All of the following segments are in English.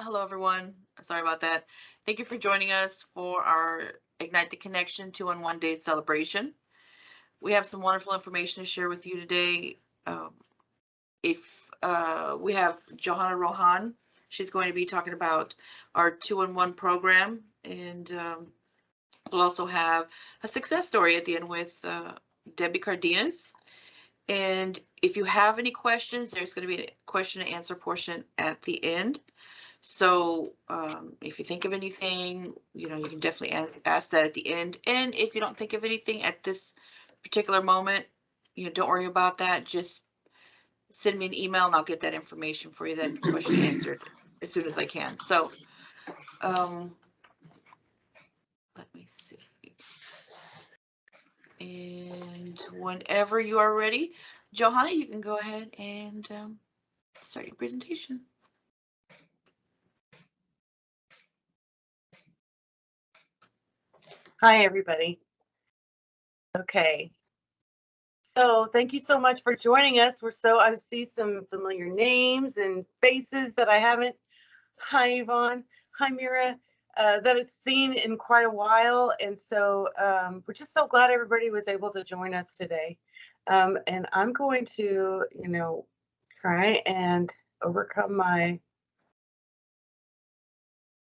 Hello, everyone. Sorry about that. Thank you for joining us for our Ignite the Connection 2-in-1 Day celebration. We have some wonderful information to share with you today. Um, if We have Johanna Rohan, she's going to be talking about our 2-in-1 program, and we'll also have a success story at the end with Debbie Cardenas. And if you have any questions, there's going to be a question and answer portion at the end. So if you think of anything, you can definitely ask that at the end. And if you don't think of anything at this particular moment, don't worry about that. Just send me an email and I'll get that information for you, that question answered as soon as I can. So um, let me see. And whenever you are ready, Johanna, you can go ahead and start your presentation. Hi, everybody. Okay. So thank you so much for joining us. I see some familiar names and faces that I haven't. Hi, Yvonne. Hi, Mira. That I've seen in quite a while. And so we're just so glad everybody was able to join us today. And I'm going to, try and overcome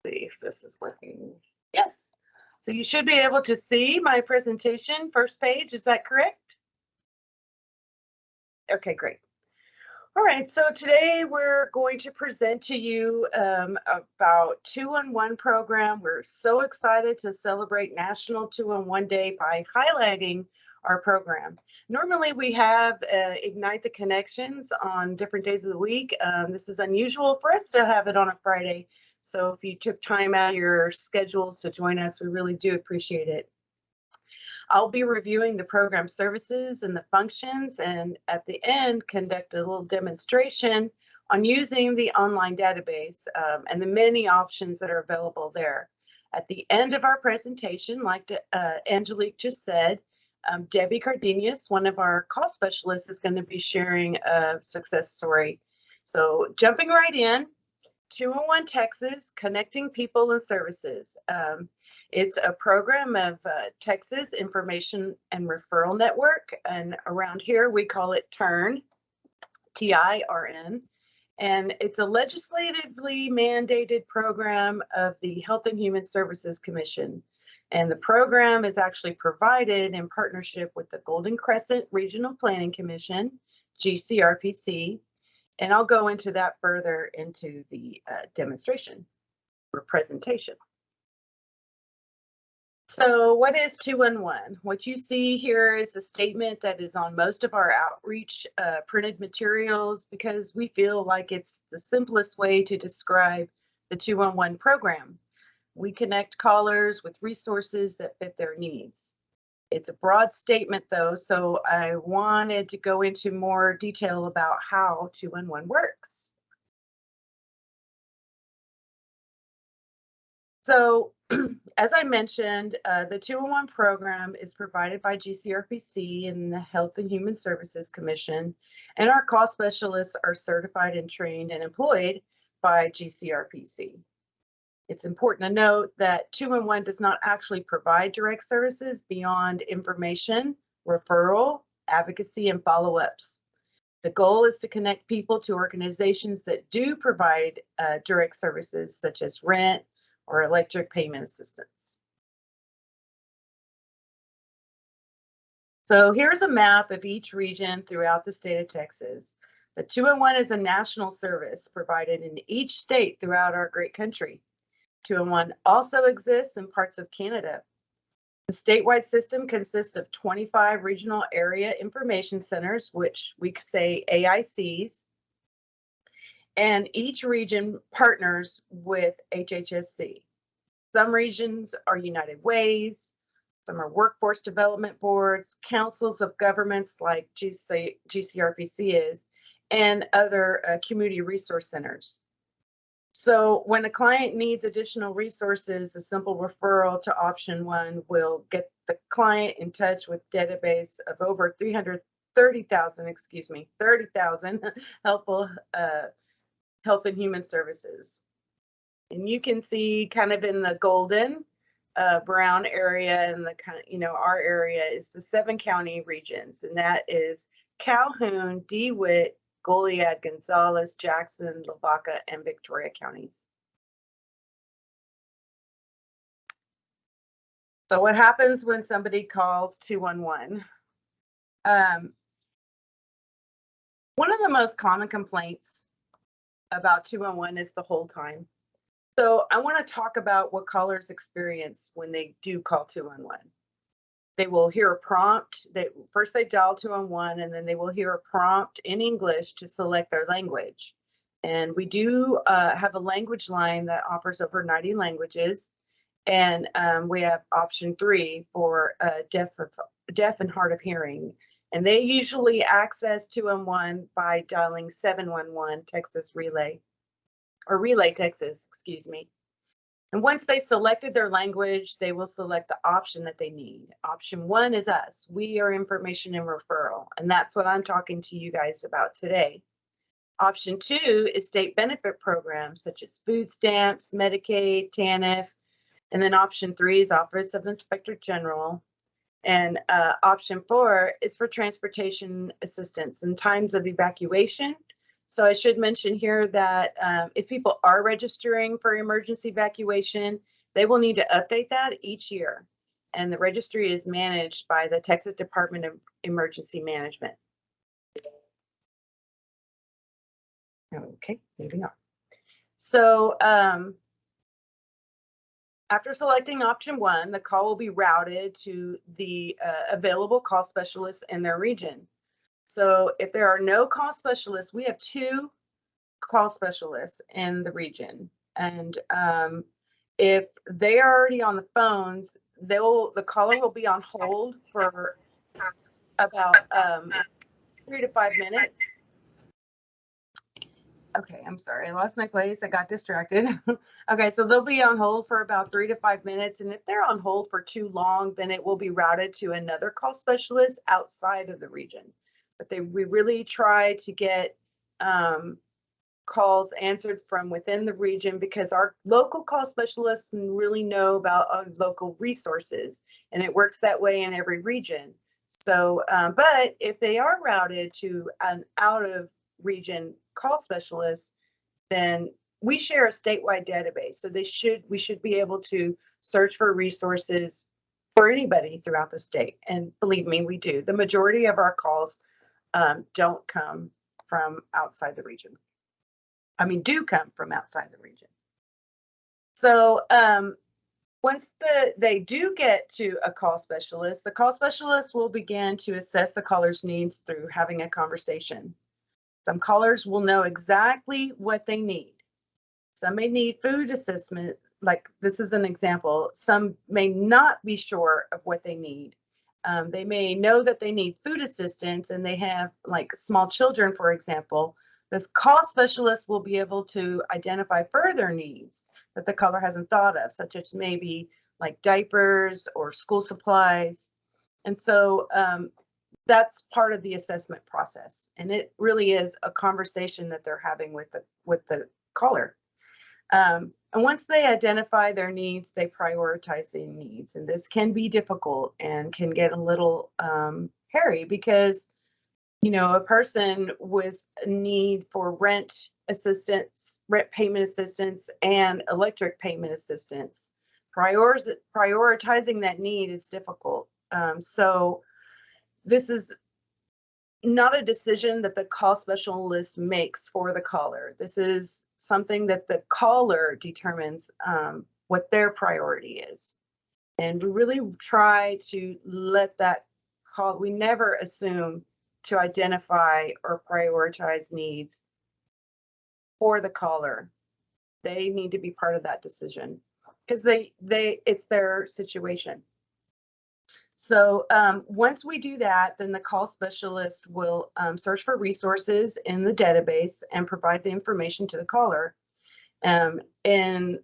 see if this is working. Yes. So you should be able to see my presentation, first page. Is that correct? Okay, great. All right, so today we're going to present to you about 2-in-1 program. We're so excited to celebrate National 2-in-1 Day by highlighting our program. Normally we have Ignite the Connections on different days of the week. This is unusual for us to have it on a Friday. So if you took time out of your schedules to join us, we really do appreciate it. I'll be reviewing the program services and the functions, and at the end, conduct a little demonstration on using the online database and the many options that are available there. At the end of our presentation, like Angelique just said, Debbie Cardenas, one of our call specialists, is going to be sharing a success story. So jumping right in, 2-in-1 Texas, connecting people and services. It's a program of Texas Information and Referral Network, and around here we call it TIRN, TIRN, and it's a legislatively mandated program of the Health and Human Services Commission. And the program is actually provided in partnership with the Golden Crescent Regional Planning Commission, GCRPC, and I'll go into that further into the demonstration or presentation. So what is 2-in-1? What you see here is a statement that is on most of our outreach printed materials because we feel like it's the simplest way to describe the 2-in-1 program. We connect callers with resources that fit their needs. It's a broad statement though, so I wanted to go into more detail about how 2-in-1 works. So as I mentioned, the 2-in-1 program is provided by GCRPC and the Health and Human Services Commission, and our call specialists are certified and trained and employed by GCRPC. It's important to note that 2-in-1 does not actually provide direct services beyond information, referral, advocacy, and follow-ups. The goal is to connect people to organizations that do provide direct services such as rent or electric payment assistance. So here's a map of each region throughout the state of Texas. The 2-in-1 is a national service provided in each state throughout our great country. 2-in-1 also exists in parts of Canada. The statewide system consists of 25 regional area information centers, which we say AICs, and each region partners with HHSC. Some regions are United Ways, some are workforce development boards, councils of governments like GCRPC is, and other community resource centers. So when a client needs additional resources, a simple referral to option 1 will get the client in touch with database of over 30,000 helpful health and human services. And you can see kind of in the golden brown area, and the kind of, our area is the 7-county regions, and that is Calhoun, DeWitt, Goliad, Gonzales, Jackson, Lavaca, and Victoria counties. So what happens when somebody calls 211? One of the most common complaints about 211 is the hold time. So I want to talk about what callers experience when they do call 211. They will hear a prompt. First they dial 211, and then they will hear a prompt in English to select their language. And we do have a language line that offers over 90 languages. And we have option 3 for deaf and hard of hearing. And they usually access 211 by dialing 711 Texas Relay, or Relay Texas, excuse me. And once they selected their language, they will select the option that they need. Option 1 is us. We are information and referral. And that's what I'm talking to you guys about today. Option 2 is state benefit programs such as food stamps, Medicaid, TANF. And then option 3 is Office of Inspector General. And option 4 is for transportation assistance in times of evacuation. So I should mention here that if people are registering for emergency evacuation, they will need to update that each year. And the registry is managed by the Texas Department of Emergency Management. Okay, moving on. So after selecting option 1, the call will be routed to the available call specialists in their region. So if there are no call specialists, we have 2 call specialists in the region. And if they are already on the phones, the caller will be on hold for about 3 to 5 minutes. Okay, I'm sorry, I lost my place. I got distracted. Okay, so they'll be on hold for about 3 to 5 minutes. And if they're on hold for too long, then it will be routed to another call specialist outside of the region. But we really try to get calls answered from within the region, because our local call specialists really know about our local resources, and it works that way in every region. So, but if they are routed to an out of region call specialist, then we share a statewide database. So we should be able to search for resources for anybody throughout the state. And believe me, we do. The majority of our calls don't come from outside the region. Do come from outside the region. So once they do get to a call specialist, the call specialist will begin to assess the caller's needs through having a conversation. Some callers will know exactly what they need. Some may need food assistance, like this is an example. Some may not be sure of what they need. They may know that they need food assistance, and they have like small children, for example. This call specialist will be able to identify further needs that the caller hasn't thought of, such as maybe like diapers or school supplies. And so that's part of the assessment process. And it really is a conversation that they're having with the caller. And once they identify their needs, they prioritize their needs. And this can be difficult and can get a little hairy, because a person with a need for rent assistance, rent payment assistance, and electric payment assistance, prioritizing that need is difficult. So this is not a decision that the call specialist makes for the caller. This is something that the caller determines what their priority is. And we really try to let that call, we never assume to identify or prioritize needs for the caller. They need to be part of that decision, because it's their situation. So once we do that, then the call specialist will search for resources in the database and provide the information to the caller, in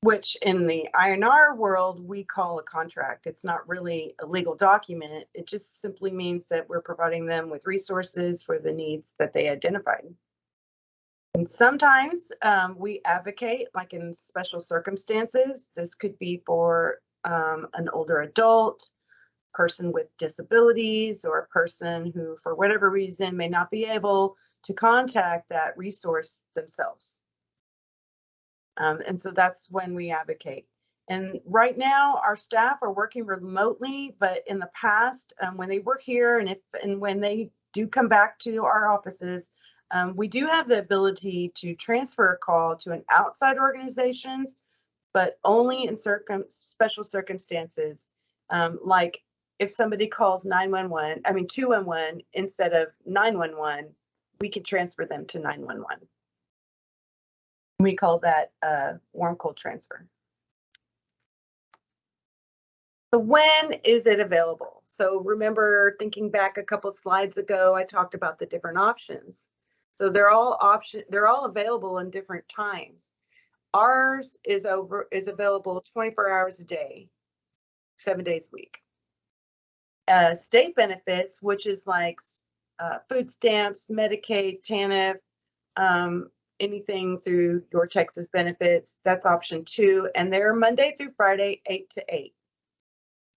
which in the INR world, we call a contract. It's not really a legal document. It just simply means that we're providing them with resources for the needs that they identified. And sometimes we advocate, like in special circumstances. This could be for an older adult, person with disabilities, or a person who, for whatever reason, may not be able to contact that resource themselves. And so that's when we advocate. And right now, our staff are working remotely, but in the past, when they were here and when they do come back to our offices, we do have the ability to transfer a call to an outside organizations, but only in special circumstances, like if somebody calls 911, 211 instead of 911, we can transfer them to 911. We call that warm cold transfer. So when is it available? So remember, thinking back a couple slides ago, I talked about the different options. So they're all available in different times. Ours is available 24 hours a day, 7 days a week. State benefits, which is like food stamps, Medicaid, TANF, anything through your Texas benefits, that's option 2, and they're Monday through Friday, 8 to 8.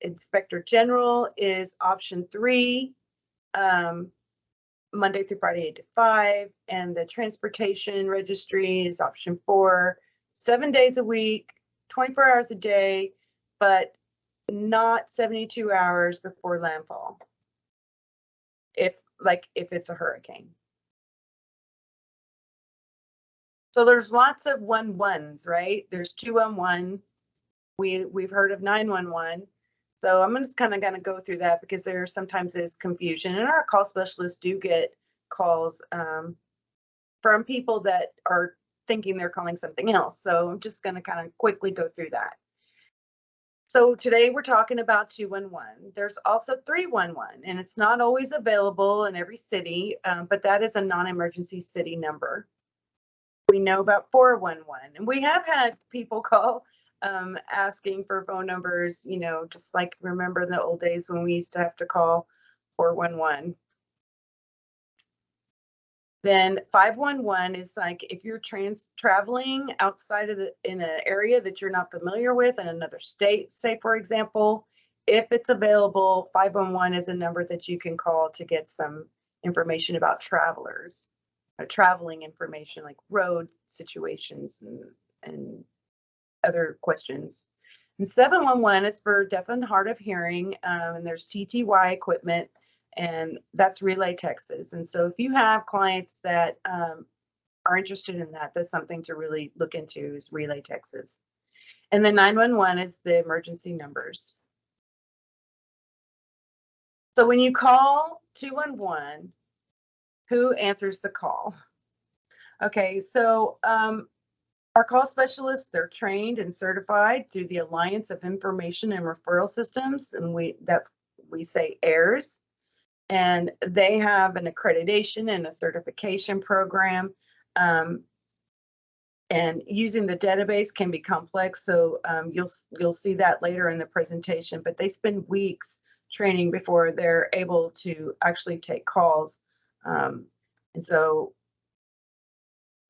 Inspector General is option 3, Monday through Friday, 8 to 5, and the Transportation Registry is option 4, 7 days a week, 24 hours a day, but not 72 hours before landfall, if it's a hurricane. So there's lots of 1-1s, right? There's 211. We've heard of 911. So I'm just kind of going to go through that because there sometimes is confusion, and our call specialists do get calls from people that are thinking they're calling something else. So I'm just going to kind of quickly go through that. So today we're talking about 211. There's also 311, and it's not always available in every city, but that is a non-emergency city number. We know about 411, and we have had people call asking for phone numbers, just like remember in the old days when we used to have to call 411. Then 511 is like if you're traveling outside of in an area that you're not familiar with in another state, say for example, if it's available, 511 is a number that you can call to get some information about travelers, traveling information like road situations and other questions. And 711 is for deaf and hard of hearing, and there's TTY equipment, and that's Relay Texas. And so if you have clients that are interested in that, that's something to really look into is Relay Texas. And then 911 is the emergency numbers. So when you call 211, who answers the call? Okay, so our call specialists, they're trained and certified through the Alliance of Information and Referral Systems, and we say AIRS. And they have an accreditation and a certification program. And using the database can be complex, so you'll see that later in the presentation. But they spend weeks training before they're able to actually take calls. And so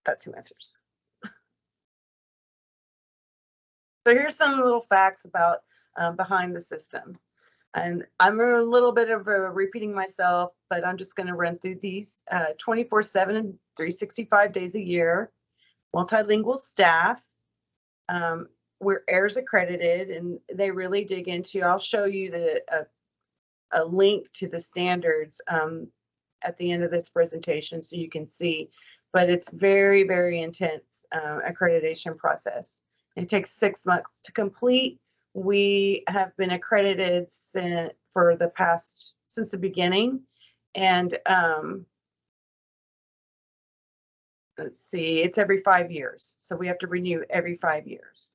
that's who answers. So here's some little facts about behind the system. And I'm a little bit of repeating myself, but I'm just going to run through these 24/7, 365 days a year, multilingual staff. We're AIRS accredited, and they really dig into, I'll show you a link to the standards at the end of this presentation so you can see, but it's very, very intense accreditation process. It takes 6 months to complete. We have been accredited since the beginning, and let's see, it's every 5 years. So we have to renew every 5 years.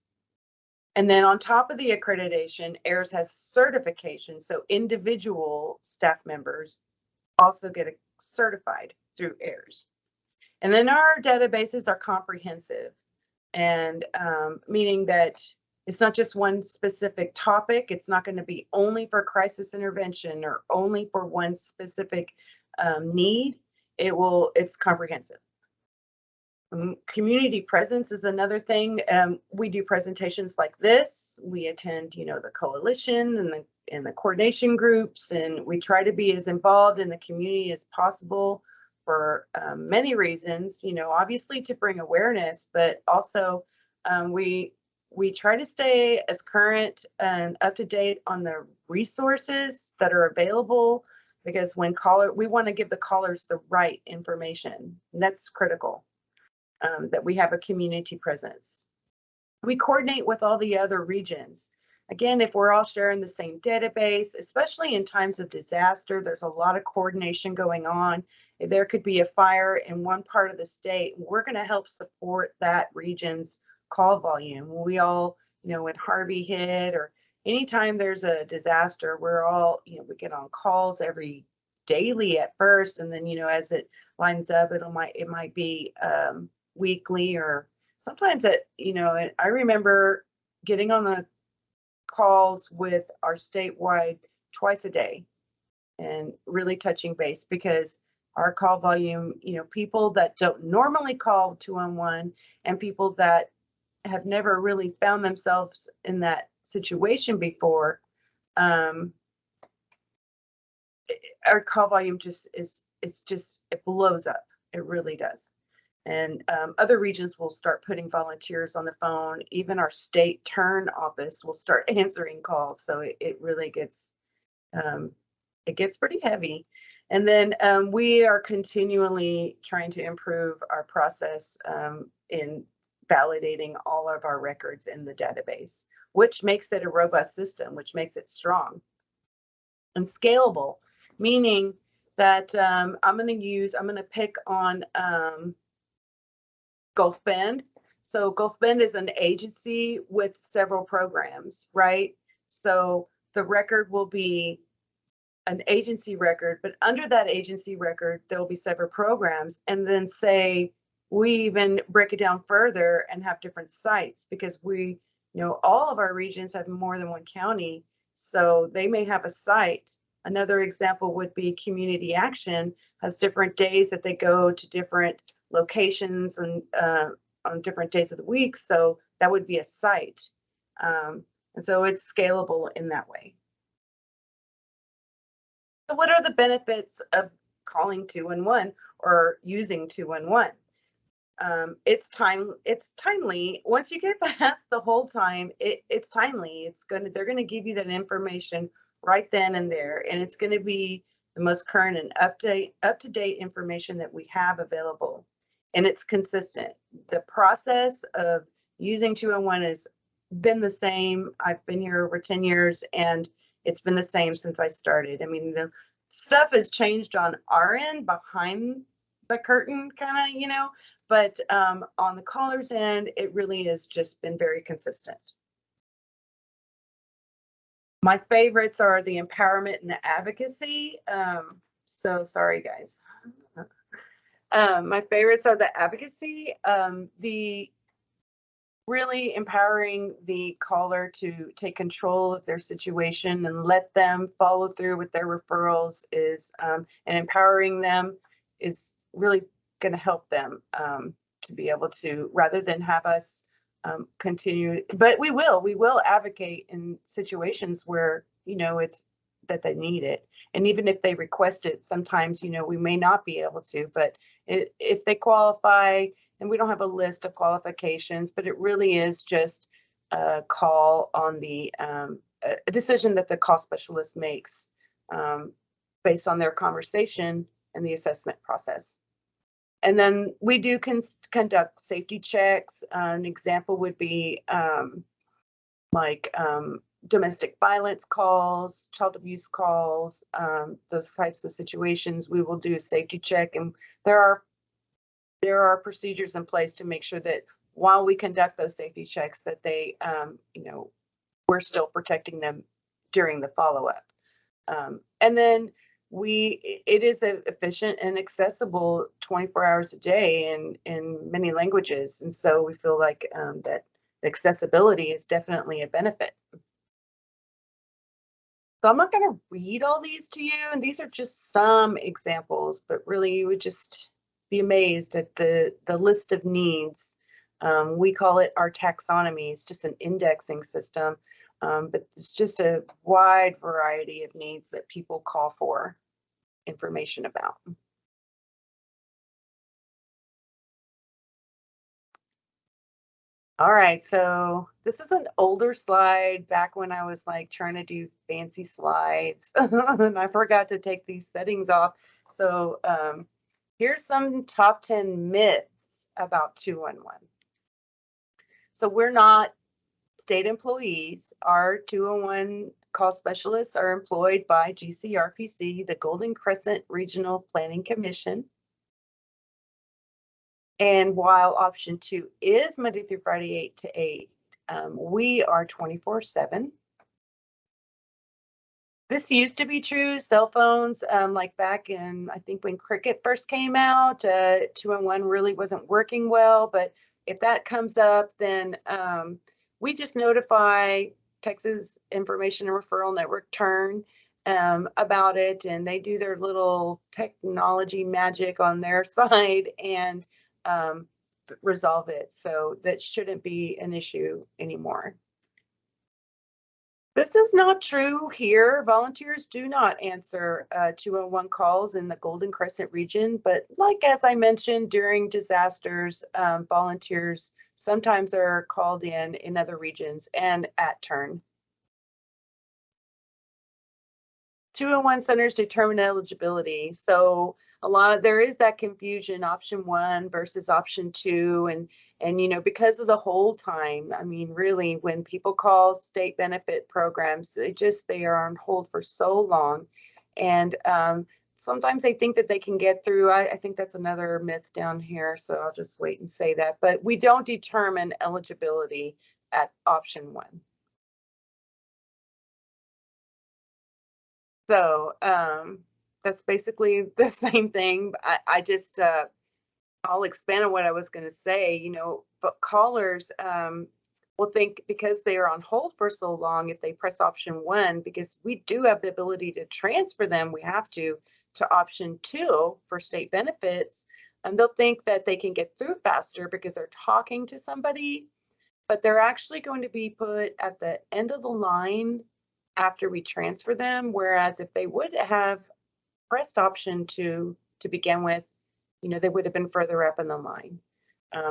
And then on top of the accreditation, AIRS has certification. So individual staff members also get certified through AIRS. And then our databases are comprehensive, and meaning that it's not just one specific topic. It's not going to be only for crisis intervention or only for one specific need. It's comprehensive. Community presence is another thing. We do presentations like this. We attend, the coalition and the coordination groups, and we try to be as involved in the community as possible for many reasons. Obviously to bring awareness, but also we try to stay as current and up to date on the resources that are available, because we want to give the callers the right information, and that's critical. That we have a community presence. We coordinate with all the other regions. Again, if we're all sharing the same database, especially in times of disaster, there's a lot of coordination going on. If there could be a fire in one part of the state, we're going to help support that region's call volume. We all, when Harvey hit, or anytime there's a disaster, we're all, we get on calls every daily at first, and then, as it lines up, it might be weekly, or sometimes I remember getting on the calls with our statewide twice a day and really touching base, because our call volume, people that don't normally call 211 and people that have never really found themselves in that situation before, our call volume it blows up. It really does. And other regions will start putting volunteers on the phone. Even our state turn office will start answering calls. So it really gets pretty heavy. And then we are continually trying to improve our process in validating all of our records in the database, which makes it a robust system, which makes it strong and scalable, meaning that I'm going to pick on Gulf Bend. So Gulf Bend is an agency with several programs, right? So the record will be an agency record, but under that agency record, there'll be several programs. And then say we even break it down further and have different sites, because all of our regions have more than one county. So they may have a site. Another example would be Community Action has different days that they go to different locations and on different days of the week. So that would be a site. And so it's scalable in that way. So what are the benefits of calling 211 or using 211? It's timely. Once you get past the whole time, it's timely. They're going to give you that information right then and there. And it's going to be the most current and up-to-date information that we have available. And it's consistent. The process of using 211 has been the same. I've been here over 10 years, and it's been the same since I started. I mean, the stuff has changed on our end behind the curtain, kind of, but on the caller's end, it really has just been very consistent. My favorites are the empowerment and the advocacy. So sorry, guys. My favorites are the advocacy, the really empowering the caller to take control of their situation and let them follow through with their referrals and empowering them is really going to help them to be able to, rather than have us continue. But we will advocate in situations where, it's that they need it. And even if they request it, sometimes, we may not be able to, but if they qualify, and we don't have a list of qualifications, but it really is just a call on a decision that the call specialist makes based on their conversation and the assessment process. And then we do conduct safety checks. An example would be domestic violence calls, child abuse calls, those types of situations. We will do a safety check, and there are procedures in place to make sure that while we conduct those safety checks, that they, we're still protecting them during the follow-up. And then it is efficient and accessible 24 hours a day in many languages. And so we feel like that accessibility is definitely a benefit. So I'm not going to read all these to you, and these are just some examples, but really you would just be amazed at the list of needs. We call it our taxonomy. It's just an indexing system, but it's just a wide variety of needs that people call for information about. All right, so this is an older slide back when I was like trying to do fancy slides and I forgot to take these settings off. So here's some top 10 myths about 211. So we're not state employees. Our 211 call specialists are employed by GCRPC, the Golden Crescent Regional Planning Commission. And while option 2 is Monday through Friday, 8 to 8, we are 24/7. This used to be true. Cell phones, like back in, I think when Cricket first came out, 211 really wasn't working well. But if that comes up, then we just notify Texas Information and Referral Network, TIRN, about it, and they do their little technology magic on their side and resolve it. So that shouldn't be an issue anymore. This is not true here. Volunteers do not answer 211 calls in the Golden Crescent region, but like as I mentioned, during disasters, volunteers sometimes are called in other regions and at TIRN. 211 centers determine eligibility. So there is that confusion, option 1 versus option 2, and you know, because of the hold time, I mean, really, when people call state benefit programs, they are on hold for so long, and sometimes they think that they can get through. I think that's another myth down here, so I'll just wait and say that. But we don't determine eligibility at option 1. So that's basically the same thing. I just I'll expand on what I was going to say. You know, but callers will think because they are on hold for so long, if they press option 1, because we do have the ability to transfer them, we have to option 2 for state benefits, and they'll think that they can get through faster because they're talking to somebody, but they're actually going to be put at the end of the line after we transfer them. Whereas if they would have pressed option 2 to begin with, you know, they would have been further up in the line.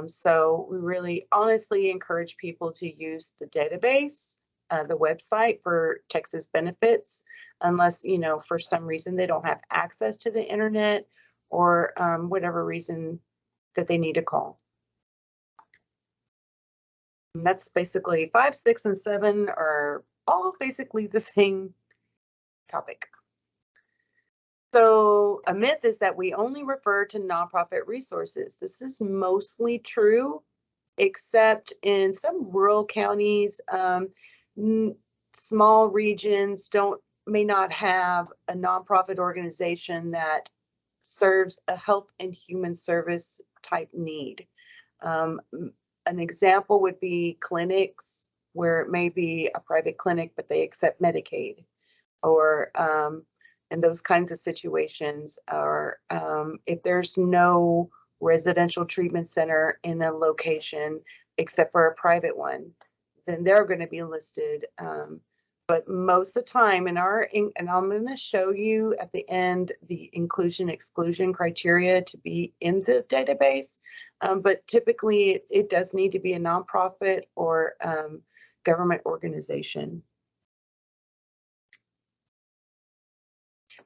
So we really honestly encourage people to use the database, the website for Texas benefits, unless, you know, for some reason they don't have access to the internet or whatever reason that they need to call. And that's basically 5, 6, and 7 are all basically the same topic. So a myth is that we only refer to nonprofit resources. This is mostly true, except in some rural counties, small regions may not have a nonprofit organization that serves a health and human service type need. An example would be clinics where it may be a private clinic, but they accept Medicaid, or and those kinds of situations. Or if there's no residential treatment center in a location except for a private one, then they're going to be listed. But most of the time and I'm going to show you at the end the inclusion exclusion criteria to be in the database. But typically it does need to be a nonprofit or government organization.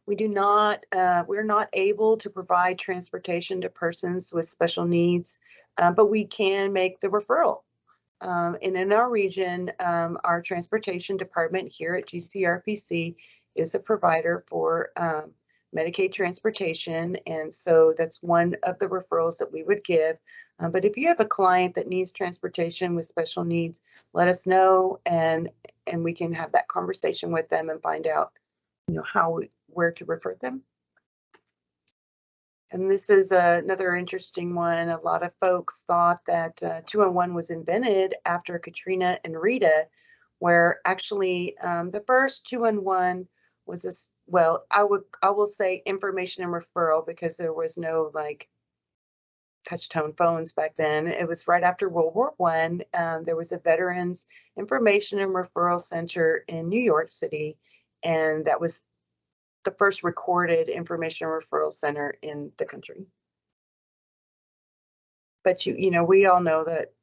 We're not able to provide transportation to persons with special needs, but we can make the referral. And in our region, our transportation department here at GCRPC is a provider for Medicaid transportation. And so that's one of the referrals that we would give. But if you have a client that needs transportation with special needs, let us know, and we can have that conversation with them and find out, you know, where to refer them. And this is another interesting one. A lot of folks thought that 211 was invented after Katrina and Rita, where actually the first 211 was I will say information and referral, because there was no like touch-tone phones back then. It was right after World War I. There was a Veterans Information and Referral Center in New York City, and that was the first recorded information referral center in the country. But we all know that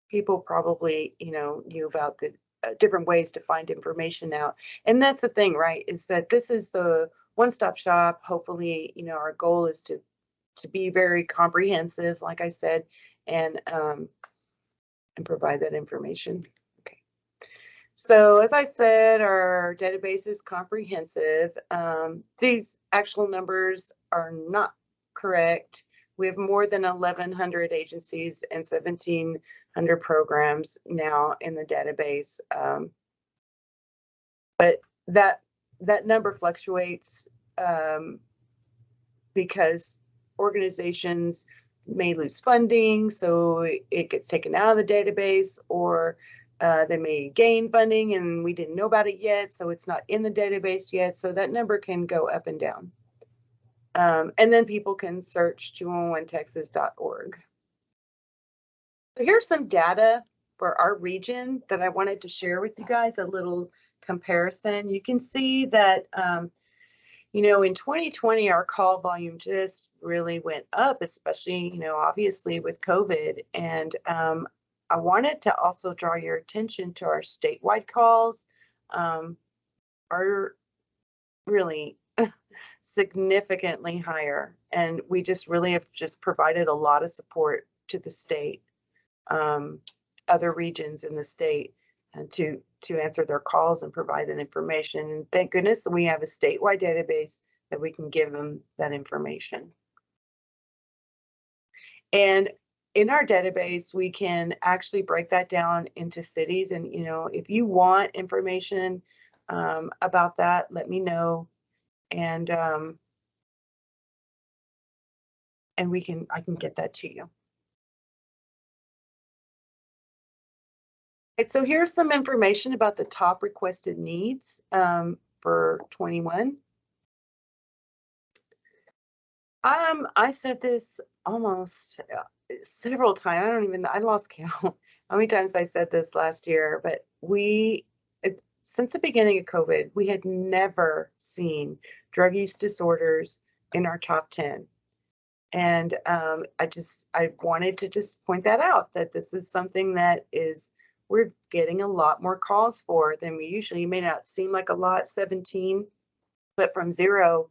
people probably, knew about the different ways to find information out. And that's the thing, right? Is that this is the one-stop shop. Hopefully, our goal is to be very comprehensive, like I said, and provide that information. Okay. So as I said, our database is comprehensive. These actual numbers are not correct. We have more than 1,100 agencies and 1,700 programs now in the database. But that number fluctuates because organizations may lose funding, so it gets taken out of the database, or they may gain funding and we didn't know about it yet, so it's not in the database yet. So that number can go up and down. And then people can search 211texas.org. So here's some data for our region that I wanted to share with you guys, a little comparison. You can see that, in 2020, our call volume just really went up, especially, obviously with COVID. And I wanted to also draw your attention to our statewide calls are really significantly higher. And we just really have just provided a lot of support to the state, other regions in the state, and to answer their calls and provide that information. And thank goodness that we have a statewide database that we can give them that information. And in our database, we can actually break that down into cities. And, if you want information about that, let me know. And I can get that to you. Right, so here's some information about the top requested needs for 21. I said this almost several times. I lost count how many times I said this last year, but since the beginning of COVID, we had never seen drug use disorders in our top 10. And I wanted to just point that out, that this is something that we're getting a lot more calls for than we usually. It may not seem like a lot, 17, but from 0,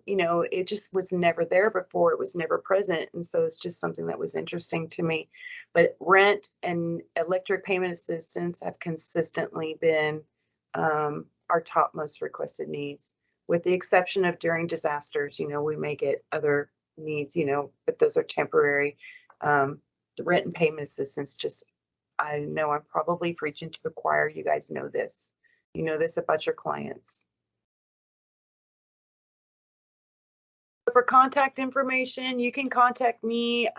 it just was never there before. It was never present. And so it's just something that was interesting to me. But rent and electric payment assistance have consistently been our top most requested needs, with the exception of during disasters. We may get other needs, but those are temporary. The rent and payment assistance, I know I'm probably preaching to the choir. You guys know this. You know this about your clients. For contact information, you can contact me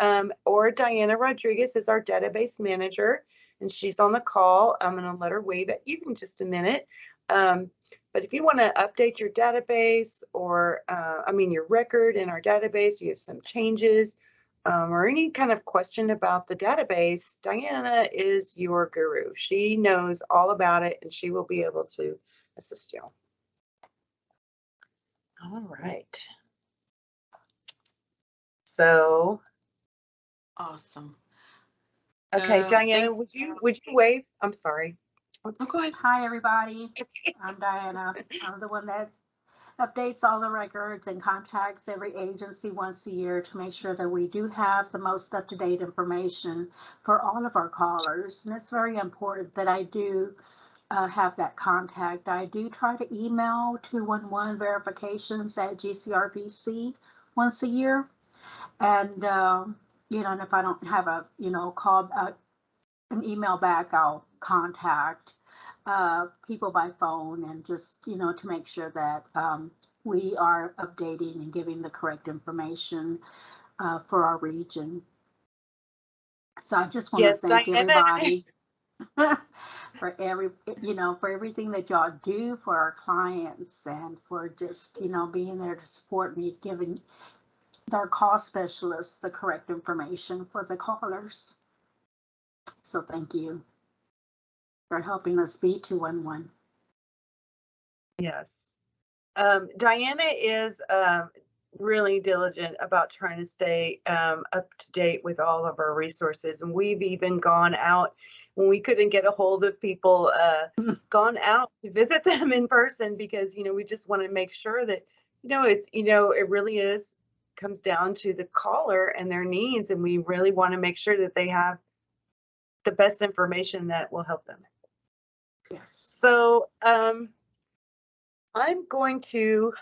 or Diana Rodriguez is our database manager, and she's on the call. I'm going to let her wave at you in just a minute. But if you want to update your database or, your record in our database, you have some changes or any kind of question about the database, Diana is your guru. She knows all about it, and she will be able to assist you. All right. So. Awesome. Okay, Diana, would you wave? I'm sorry. Oh, go ahead. Hi, everybody. I'm Diana. I'm the one that updates all the records and contacts every agency once a year to make sure that we do have the most up-to-date information for all of our callers. And it's very important that I do have that contact. I do try to email 211 verifications at GCRBC once a year. And, and if I don't have a, call, an email back, I'll contact people by phone and just, to make sure that we are updating and giving the correct information for our region. So I just want to thank everybody for for everything that y'all do for our clients and for just, being there to support me, our call specialists the correct information for the callers. So thank you for helping us beat 211. Yes. Diana is really diligent about trying to stay up to date with all of our resources. And we've even gone out when we couldn't get a hold of people, gone out to visit them in person because, we just want to make sure that, it really comes down to the caller and their needs. And we really want to make sure that they have the best information that will help them. Yes. So I'm going to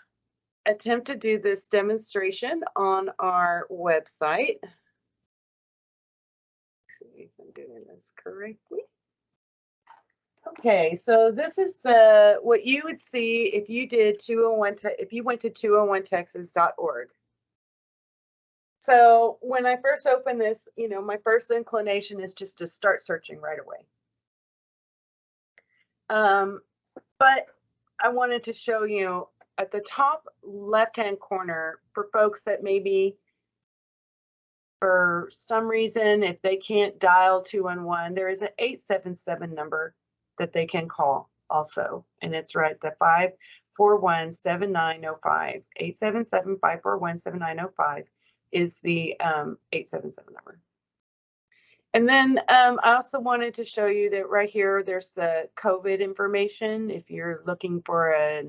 attempt to do this demonstration on our website. Let's see if I'm doing this correctly. Okay, so this is what you would see if you did 201, if you went to 201texas.org. So when I first opened this, my first inclination is just to start searching right away. But I wanted to show you at the top left-hand corner for folks that maybe for some reason, if they can't dial 211, there is an 877 number that they can call also. And it's right, the 541-7905. 877-541-7905 is the 877 number. And then I also wanted to show you that right here, there's the COVID information. If you're looking for a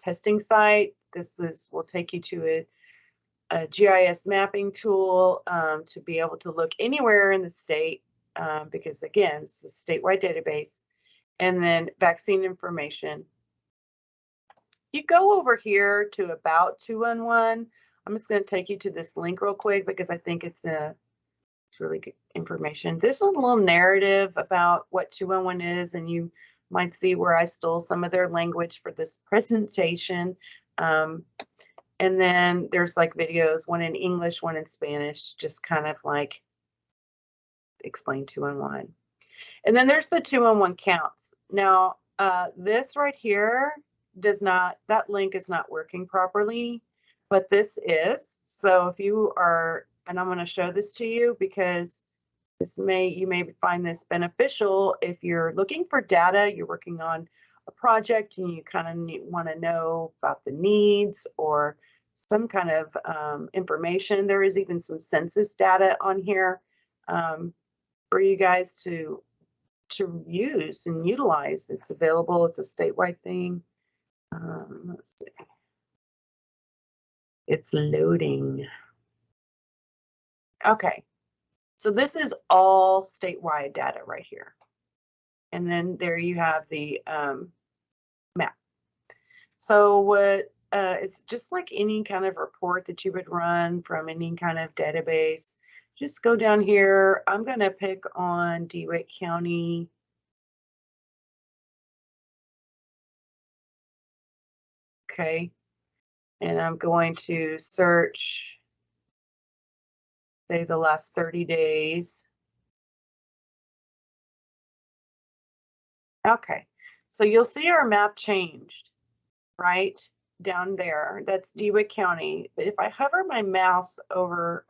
testing site, will take you to a GIS mapping tool to be able to look anywhere in the state because, again, it's a statewide database. And then vaccine information. You go over here to About 211. I'm just going to take you to this link real quick because I think it's really good information. This is a little narrative about what 211 is, and you might see where I stole some of their language for this presentation. And then there's like videos, one in English, one in Spanish, just kind of like explain 211. And then there's the 211 counts. Now, this right here that link is not working properly, but this is. So if you are, and I'm going to show this to you because you may find this beneficial if you're looking for data, you're working on a project and you kind of want to know about the needs or some kind of information. There is even some census data on here for you guys to use and utilize. It's available. It's a statewide thing. Let's see. It's loading. Okay. So this is all statewide data right here. And then there you have the map. So it's just like any kind of report that you would run from any kind of database. Just go down here. I'm going to pick on DeWitt County. Okay. And I'm going to search, say, the last 30 days. Okay. So you'll see our map changed right down there. That's DeWitt County. But if I hover my mouse over,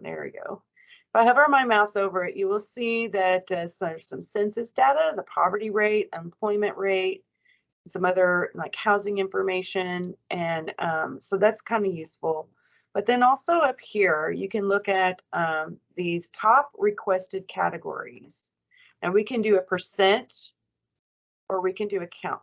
there we go. If I hover my mouse over it, you will see that there's some census data, the poverty rate, employment rate, some other like housing information. And so that's kind of useful. But then also up here, you can look at these top requested categories. And we can do a percent or we can do a count.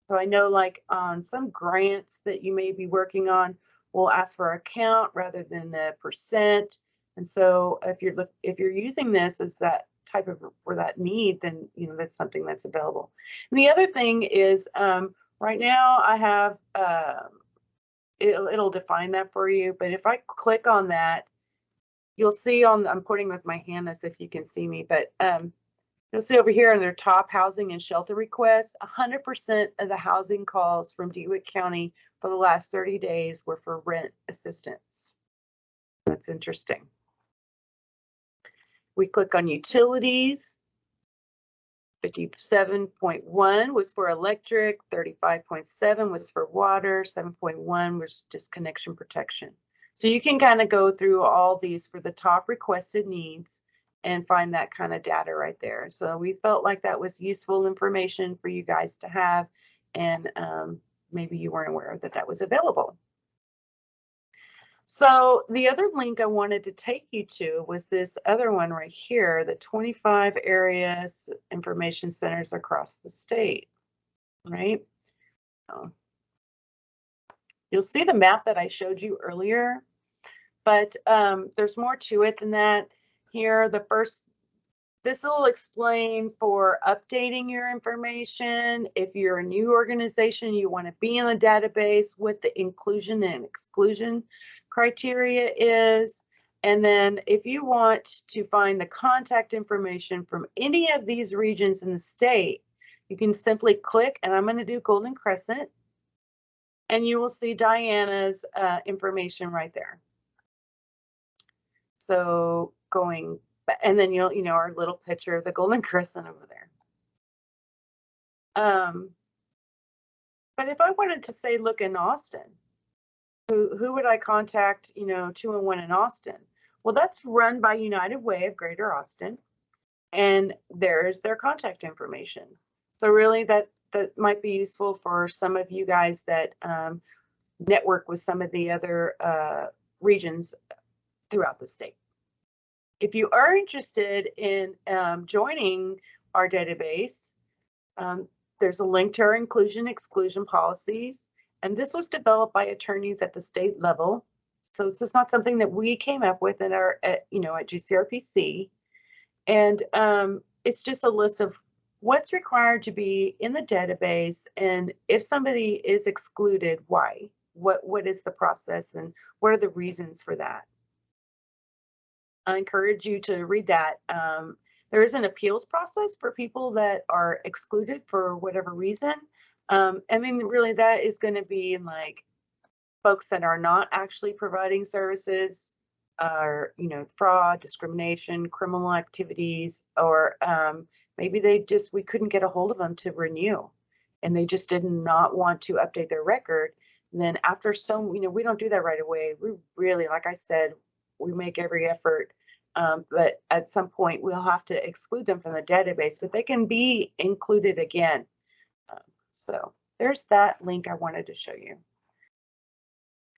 So I know like on some grants that you may be working on, we'll ask for a count rather than a percent. And so if you're using this as that type of for that need, then that's something that's available. And the other thing is right now I have it'll define that for you. But if I click on that, you'll see I'm pointing with my hand as if you can see me, but you'll see over here in their top housing and shelter requests, 100% of the housing calls from DeWitt County for the last 30 days were for rent assistance. That's interesting. We click on utilities. 57.1 was for electric, 35.7 was for water, 7.1 was disconnection protection. So you can kind of go through all these for the top requested needs and find that kind of data right there. So we felt like that was useful information for you guys to have, and maybe you weren't aware that that was available. So the other link I wanted to take you to was this other one right here, the 25 areas information centers across the state, right? So you'll see the map that I showed you earlier, but there's more to it than that. Here, this will explain for updating your information. If you're a new organization, you want to be in the database, what the inclusion and exclusion criteria is. And then if you want to find the contact information from any of these regions in the state, you can simply click, and I'm going to do Golden Crescent, and you will see Diana's information right there. So going, and then you'll, our little picture of the Golden Crescent over there. But if I wanted to say, look in Austin, who would I contact, 211 in Austin? Well, that's run by United Way of Greater Austin, and there's their contact information. So really that might be useful for some of you guys that network with some of the other regions throughout the state. If you are interested in joining our database, there's a link to our inclusion exclusion policies, and this was developed by attorneys at the state level. So it's just not something that we came up with in our, at GCRPC. And it's just a list of what's required to be in the database, and if somebody is excluded, why? What is the process, and what are the reasons for that? I encourage you to read that. There is an appeals process for people that are excluded for whatever reason. I mean, really, that is going to be like folks that are not actually providing services, or fraud, discrimination, criminal activities, or maybe we couldn't get a hold of them to renew, and they just did not want to update their record. And then after we don't do that right away. We really, like I said, we make every effort, but at some point we'll have to exclude them from the database, but they can be included again. So there's that link I wanted to show you.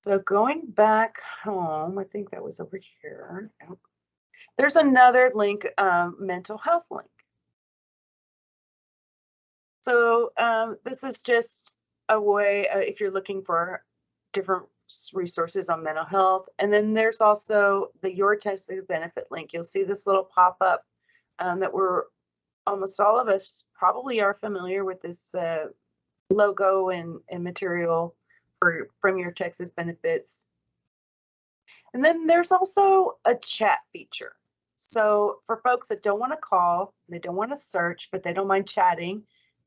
So going back home, I think that was over here. There's another link, mental health link. So this is just a way, if you're looking for different resources on mental health. And then there's also the Your Texas Benefit link. You'll see this little pop-up that almost all of us probably are familiar with this logo and material from Your Texas Benefits. And then there's also a chat feature. So for folks that don't want to call, they don't want to search, but they don't mind chatting,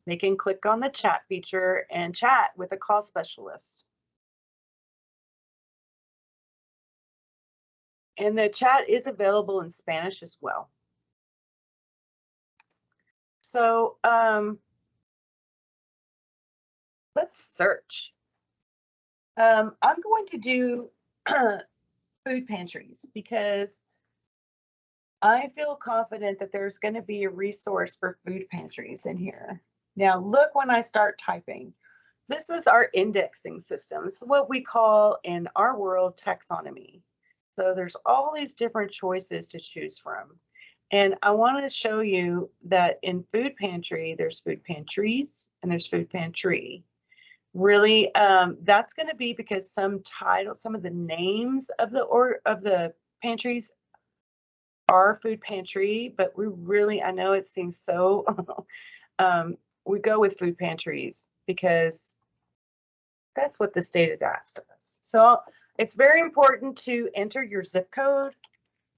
they can click on the chat feature and chat with a call specialist. And the chat is available in Spanish as well. So let's search. I'm going to do food pantries because I feel confident that there's going to be a resource for food pantries in here. Now look when I start typing. This is our indexing system. It's what we call in our world taxonomy. So there's all these different choices to choose from. And I want to show you that in food pantry, there's food pantries and there's food pantry. Really, that's going to be because some of the names of the pantries are food pantry, but I know it seems so, we go with food pantries because that's what the state has asked of us. So it's very important to enter your zip code.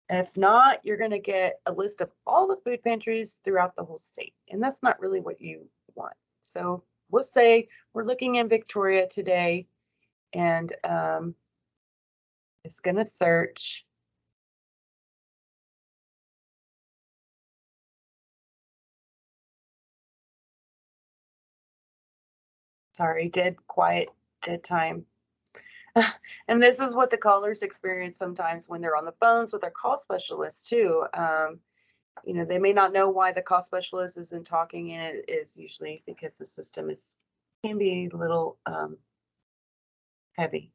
And if not, you're going to get a list of all the food pantries throughout the whole state. And that's not really what you want. So we'll say we're looking in Victoria today, and it's going to search. sorry, dead time. And this is what the callers experience sometimes when they're on the phones with their call specialist too. You know, they may not know why the call specialist isn't talking, and it is usually because the system can be a little heavy.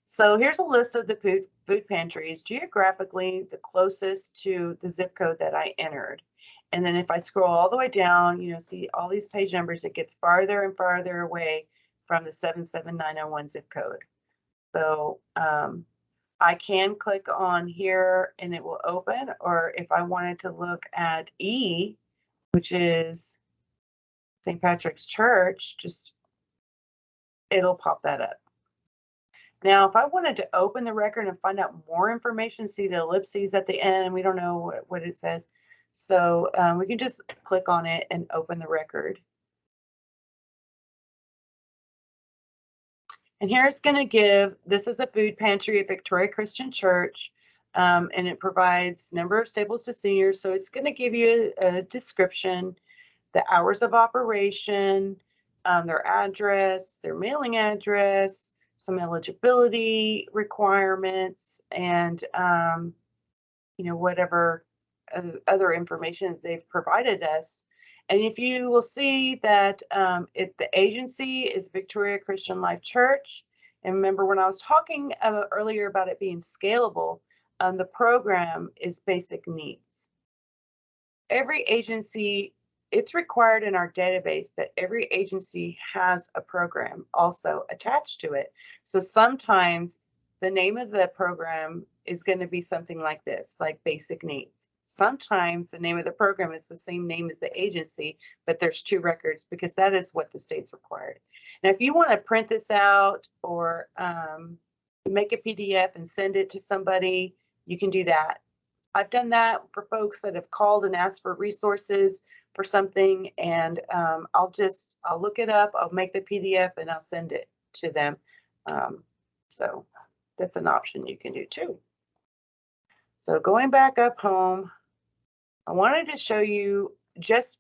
So here's a list of the food pantries geographically the closest to the zip code that I entered. And then if I scroll all the way down, you know, see all these page numbers, it gets farther and farther away from the 77901 zip code. So I can click on here and it will open, or if I wanted to look at E, which is St. Patrick's Church, it'll pop that up. Now, if I wanted to open the record and find out more information, see the ellipses at the end, we don't know what it says. So we can just click on it and open the record. And here it's going to give, this is a food pantry at Victoria Christian Church, and it provides number of stables to seniors. So it's going to give you a description, the hours of operation, their address, their mailing address, some eligibility requirements, and you know, whatever other information they've provided us. And if you will see that the agency is Victoria Christian Life Church. And remember when I was talking earlier about it being scalable, the program is basic needs. Every agency, it's required in our database that every agency has a program also attached to it. So sometimes the name of the program is going to be something like this, like basic needs. Sometimes the name of the program is the same name as the agency, but there's two records because that is what the state's required. Now, if you want to print this out or make a PDF and send it to somebody, you can do that. I've done that for folks that have called and asked for resources for something, and I'll look it up, I'll make the PDF and I'll send it to them. So that's an option you can do too. So going back up home, I wanted to show you, just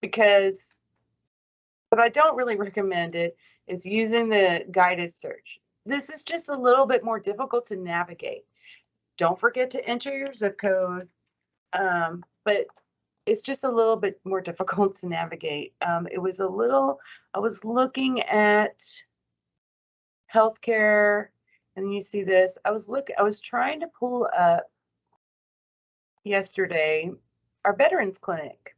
because, but I don't really recommend it, is using the guided search. This is just a little bit more difficult to navigate. Don't forget to enter your zip code, but it's just a little bit more difficult to navigate. I was looking at healthcare, and you see this. I was trying to pull up yesterday our veterans clinic.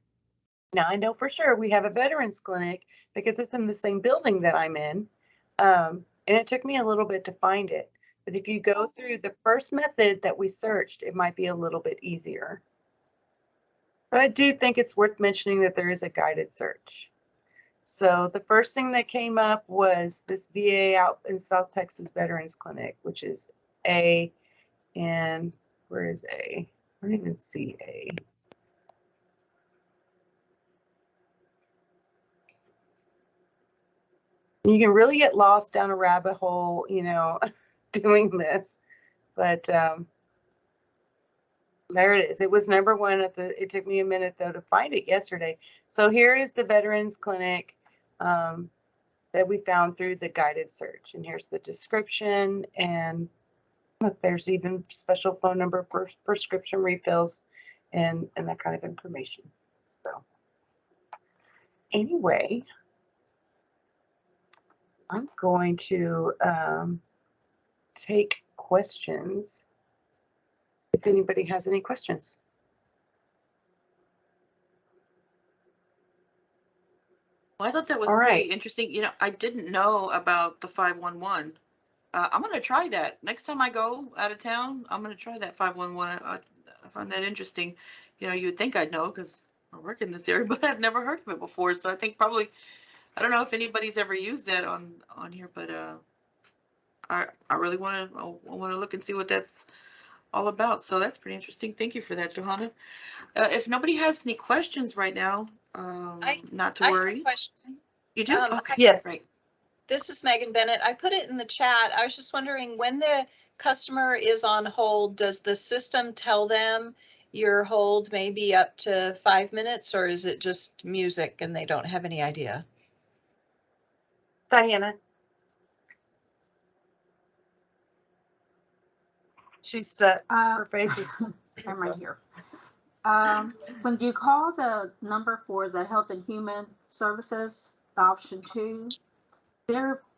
Now I know for sure we have a veterans clinic because it's in the same building that I'm in, and it took me a little bit to find it. But if you go through the first method that we searched, it might be a little bit easier. But I do think it's worth mentioning that there is a guided search. So the first thing that came up was this VA out in South Texas Veterans Clinic, which is A, and where is A? I don't even see A. You can really get lost down a rabbit hole, you know, doing this, but there it is. It was number one it took me a minute though to find it yesterday. So here is the Veterans Clinic that we found through the guided search. And here's the description, and look, there's even special phone number for prescription refills and that kind of information. So anyway, I'm going to take questions if anybody has any questions. Well, I thought that was All pretty right. interesting. You know, I didn't know about the 511. I'm going to try that. Next time I go out of town, I'm going to try that 511. I find that interesting. You know, you'd think I'd know because I work in this area, but I've never heard of it before. So I think probably, I don't know if anybody's ever used that on here, but I really want to look and see what that's all about. So that's pretty interesting. Thank you for that, Johanna. If nobody has any questions right now, not to I have worry. a question. You do? Okay. Yes. Right. This is Megan Bennett. I put it in the chat. I was just wondering, when the customer is on hold, does the system tell them your hold may be up to 5 minutes, or is it just music and they don't have any idea? Diana. She's stuck. Her face is stuck. I'm right here. When you call the number for the Health and Human Services, option 2,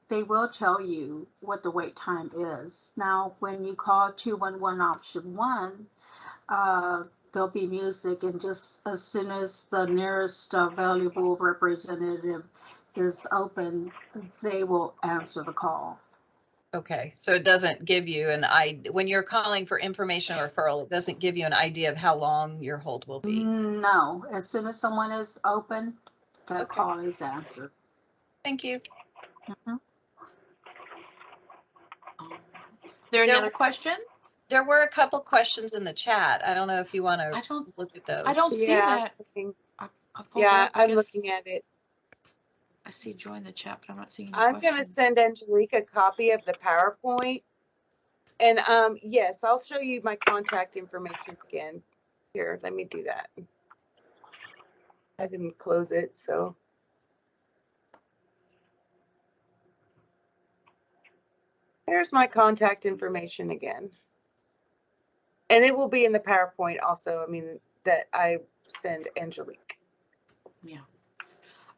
they will tell you what the wait time is. Now, when you call 211 option 1, there'll be music, and just as soon as the nearest available representative is open, they will answer the call. Okay, so it doesn't give you when you're calling for information or referral, it doesn't give you an idea of how long your hold will be. No, as soon as someone is open, that Okay. call is answered. Thank you. Mhm. There any There- other questions? There were a couple questions in the chat. I don't know if you want I to don't, look at those. I don't see Yeah, that. looking- I pulled it yeah, up. I I'm guess looking at it. I see join the chat, but I'm not seeing any I'm gonna questions. send Angelique a copy of the PowerPoint. And yes, I'll show you my contact information again. Here, let me do that. I didn't close it, so. There's my contact information again. And it will be in the PowerPoint also, I mean, that I send Angelique. Yeah.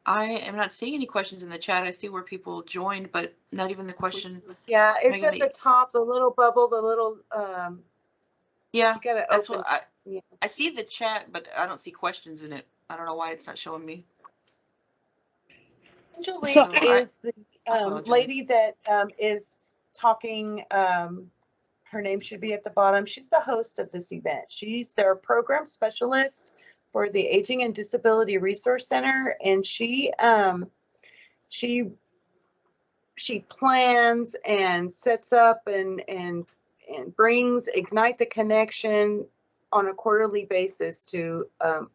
I am not seeing any questions in the chat. I see where people joined, but not even the question. Yeah, it's Megan, at the top, the little bubble, the little, Yeah, you gotta that's open. what Yeah. I see the chat, but I don't see questions in it. I don't know why it's not showing me. Angelique So I is the apologize. lady that is talking. Her name should be at the bottom. She's the host of this event. She's their program specialist for the Aging and Disability Resource Center, and she plans and sets up and brings Ignite the Connection on a quarterly basis to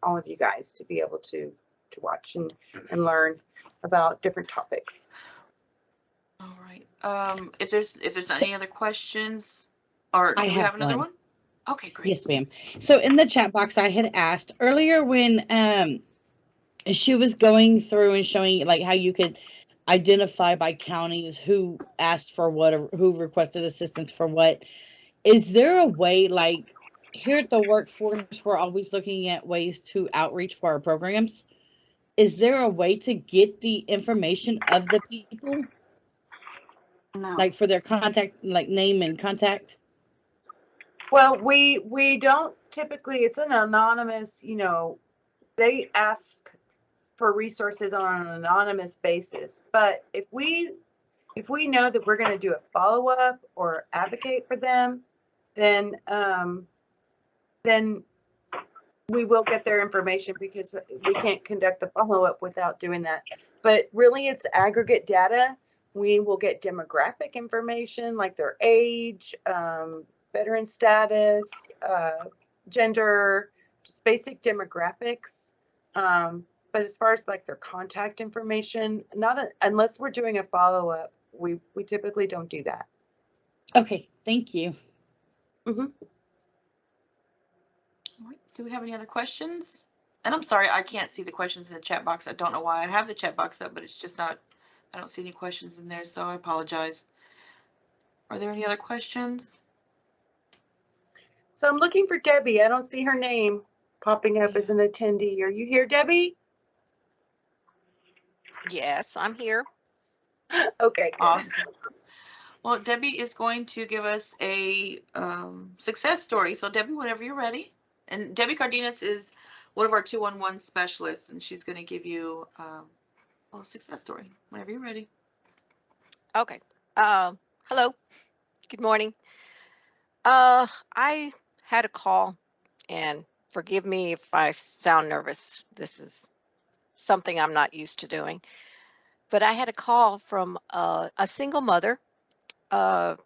all of you guys to be able to watch and learn about different topics. All right. If there's not any other questions, or do I we have have another one. one? Okay, great. Yes, ma'am. So in the chat box, I had asked earlier when she was going through and showing like how you could identify by counties who asked for what or who requested assistance for what. Is there a way, like here at the workforce, we're always looking at ways to outreach for our programs. Is there a way to get the information of the people, No. like for their contact, like name and contact? Well, we don't typically, it's an anonymous, they ask for resources on an anonymous basis. But if we know that we're going to do a follow-up or advocate for them, then we will get their information, because we can't conduct the follow-up without doing that. But really, it's aggregate data. We will get demographic information like their age, veteran status, gender, just basic demographics. But as far as like their contact information, unless we're doing a follow-up, we typically don't do that. Okay, thank you. Mm-hmm. All right. Do we have any other questions? And I'm sorry, I can't see the questions in the chat box. I don't know why. I have the chat box up, but it's just not, I don't see any questions in there, so I apologize. Are there any other questions? So I'm looking for Debbie. I don't see her name popping up as an attendee. Are you here, Debbie? Yes, I'm here. Okay, good. Awesome. Well, Debbie is going to give us a success story. So Debbie, whenever you're ready. And Debbie Cardenas is one of our 211 specialists, and she's going to give you a success story whenever you're ready. Okay. Hello. Good morning. I had a call, and forgive me if I sound nervous. This is something I'm not used to doing. But I had a call from a single mother.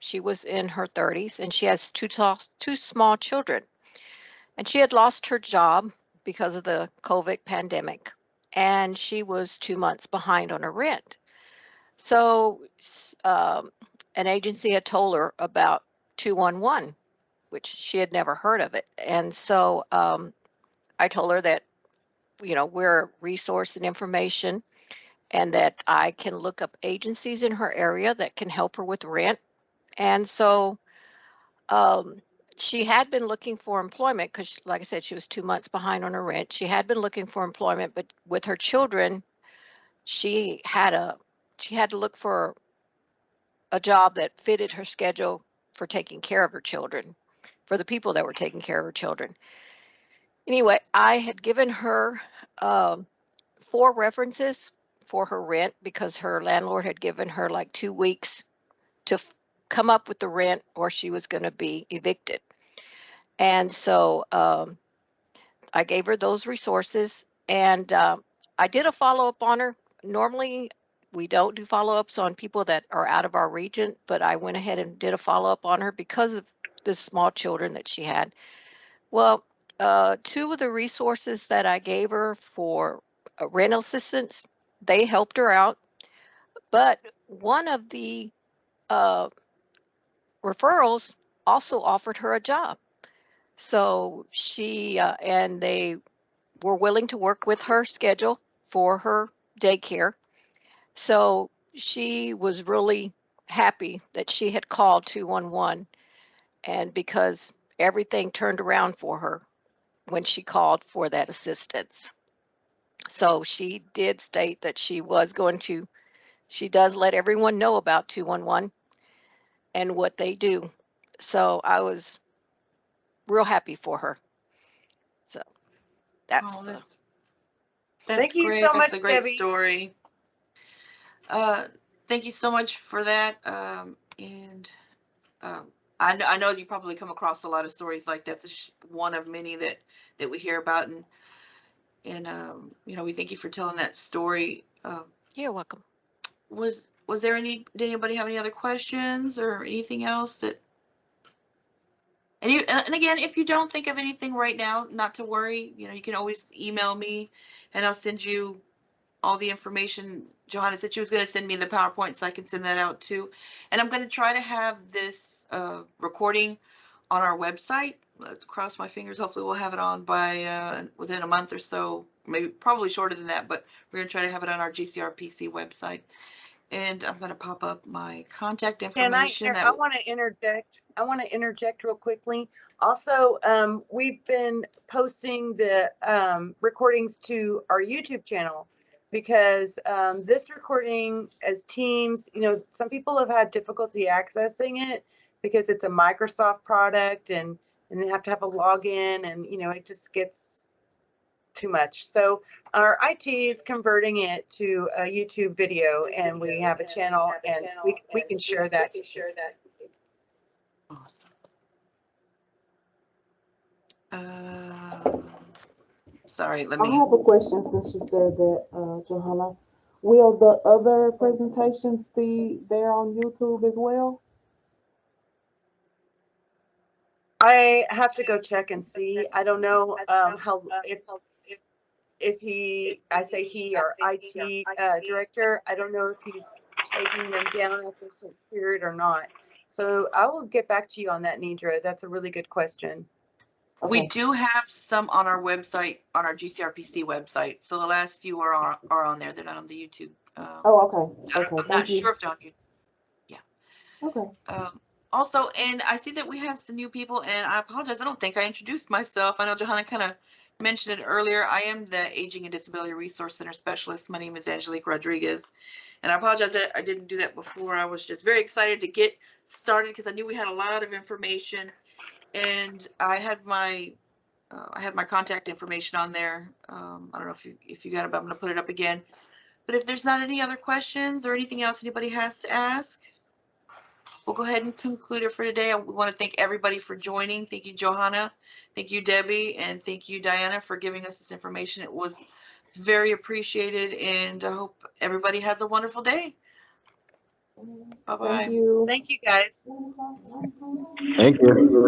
She was in her 30s, and she has two small children. And she had lost her job because of the COVID pandemic, and she was 2 months behind on her rent. So an agency had told her about 211, which she had never heard of it. And so I told her that, we're resource and information, and that I can look up agencies in her area that can help her with rent. And so she had been looking for employment because, like I said, she was 2 months behind on her rent. She had been looking for employment, but with her children, she had to look for a job that fitted her schedule for taking care of her children, for the people that were taking care of her children. Anyway, I had given her 4 references for her rent because her landlord had given her like 2 weeks to come up with the rent or she was going to be evicted. And so I gave her those resources, and I did a follow-up on her. Normally, we don't do follow-ups on people that are out of our region, but I went ahead and did a follow-up on her because of the small children that she had. Well, 2 of the resources that I gave her for rental assistance, they helped her out, but one of the referrals also offered her a job. So she and they were willing to work with her schedule for her daycare. So she was really happy that she had called 211, and because everything turned around for her when she called for that assistance. So she did state that she does let everyone know about 211 and what they do. So I was real happy for her. So that's Oh, the, that's Thank you great. so That's much, a great Debbie. story. Thank you so much for that. And I know you probably come across a lot of stories like that. This is one of many that we hear about, and you know, we thank you for telling that story. you're welcome. Was there any? Did anybody have any other questions or anything else that? And again, if you don't think of anything right now, not to worry. You know, you can always email me, and I'll send you all the information. Johanna said she was going to send me the PowerPoint, so I can send that out too. And I'm going to try to have this recording on our website. Let's cross my fingers. Hopefully we'll have it on by within a month or so, maybe probably shorter than that, but we're going to try to have it on our GCRPC website. And I'm going to pop up my contact Can information. I want to interject. I want to interject real quickly. Also, we've been posting the recordings to our YouTube channel because this recording as Teams, you know, some people have had difficulty accessing it because it's a Microsoft product and they have to have a login and, you know, it just gets too much. So our IT is converting it to a YouTube video and we have a channel and we can share that. Awesome. Sorry, let I me. have a question since you said that, Johanna. Will the other presentations be there on YouTube as well? I have to go check and see. I don't know how if he, I say he or IT director, I don't know if he's taking them down after a certain period or not. So I will get back to you on that, Nidra. That's a really good question. We Okay. do have some on our website, on our GCRPC website. So the last few are on there. They're not on the YouTube. Oh, okay. Okay. I'm not Thank you. sure if they're on YouTube. Okay. Also, and I see that we have some new people, and I apologize. I don't think I introduced myself. I know Johanna kind of mentioned it earlier. I am the Aging and Disability Resource Center Specialist. My name is Angelique Rodriguez, and I apologize that I didn't do that before. I was just very excited to get started because I knew we had a lot of information, and I had my contact information on there. I don't know if you got it, but I'm going to put it up again. But if there's not any other questions or anything else anybody has to ask, we'll go ahead and conclude it for today. I want to thank everybody for joining. Thank you, Johanna. Thank you, Debbie. And thank you, Diana, for giving us this information. It was very appreciated. And I hope everybody has a wonderful day. Bye-bye. Thank you. Thank you, guys. Thank you.